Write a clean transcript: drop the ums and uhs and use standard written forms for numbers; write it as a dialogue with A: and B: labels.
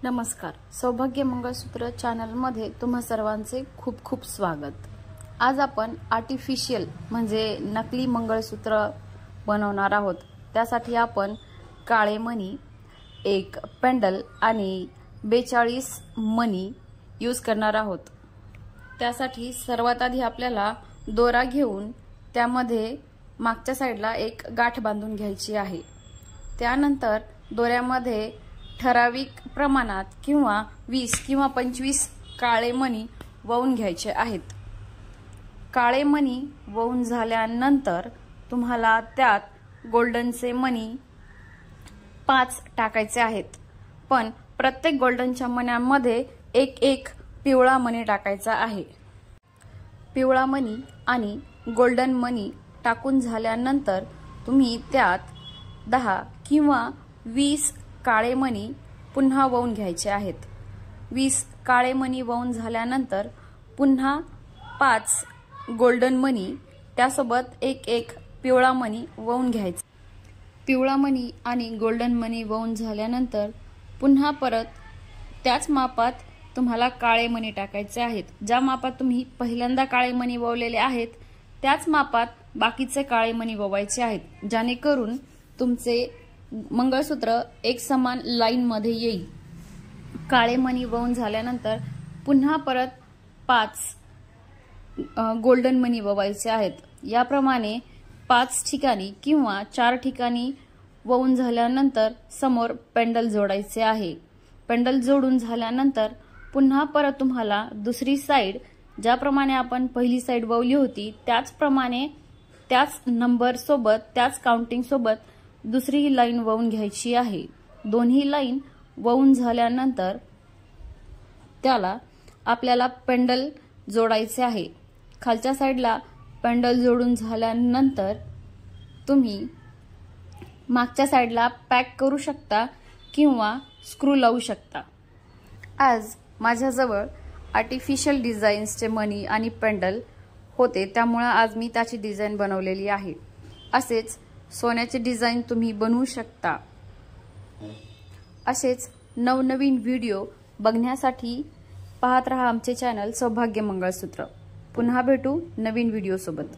A: नमस्कार, सौभाग्य मंगळसूत्र चॅनलमध्ये तुम्हा सर्वांचे खूप खूप स्वागत। आज आपण आर्टिफिशियल म्हणजे नकली मंगळसूत्र बनवणार आहोत। त्यासाठी आपण काळे मणी, एक पेंडल आणि 42 मणी यूज करणार आहोत। त्यासाठी सर्वात आधी आपल्याला दोरा घेऊन त्यामध्ये मागच्या साइडला एक गाठ बांधून घ्यायची आहे। त्यानंतर दोऱ्यामध्ये ठराविक प्रमाणात किंवा 20 किंवा 25 काळे मणी वळून घ्यायचे आहेत। काळे मणी वळून झाल्यानंतर तुम्हाला त्यात गोल्डनचे मणी 5 टाकायचे आहेत। पण प्रत्येक गोल्डनच्या मण्यांमध्ये एक एक पिवळा मणी टाकायचा आहे। पिवळा मणी आणि गोल्डन मणी टाकून झाल्यानंतर तुम्ही त्यात 10 किंवा 20 काळे मणी पुन्हा वळून घ्यायचे आहेत। 20 काळे मणी वळून झाल्यानंतर पुन्हा 5 गोल्डन मणी त्यासोबत एक एक पिवळा मणी वळून घ्यायचा। पिवळा मणी आणि गोल्डन मणी वळून झाल्यानंतर पुन्हा परत त्याच मापात तुम्हाला काळे मणी टाकायचे आहेत। ज्या मापात तुम्ही पहिल्यांदा काळे मणी वळलेले आहेत त्याच मापात बाकीचे काळे मणी वळवायचे आहेत, जेणेकरून तुमचे मंगळसूत्र एक समान लाइन मध्ये येईल। काळे मणी वळून झाल्यानंतर पुन्हा परत 5 गोल्डन मणी वळवायचे आहेत। याप्रमाणे 5 ठिकाणी किंवा 4 ठिकाणी वळून झाल्यानंतर समोर पेंडल जोडायचे आहे। पेंडल जोडून झाल्यानंतर पुन्हा परत तुम्हाला दुसरी साइड ज्याप्रमाणे आपण पहिली साइड वळली होती त्याचप्रमाणे त्याच नंबर सोबत त्याच काउंटिंग सोबत दुसरी लाइन वळून घ्यायची आहे। दोन्ही लाइन वळून झाल्यानंतर त्याला आपल्याला पेंडल जोडायचे आहे। खालच्या साइडला पेंडल जोडून झाल्यानंतर तुम्ही मागच्या साइडला पॅक करू शकता किंवा स्क्रू लावू शकता। आज माझ्याजवळ आर्टिफिशियल डिझाईन्सचे मणी आणि पेंडल होते, त्यामुळे आज मी त्याची डिझाइन बनवलेली आहे। असेच सोन्याचे डिझाइन तुम्ही बनवू शकता। असेच नवनवीन व्हिडिओ बघण्यासाठी पाहत रहा आमचे चॅनल सौभाग्य मंगळसूत्र। पुन्हा भेटू नवीन व्हिडिओ सोबत।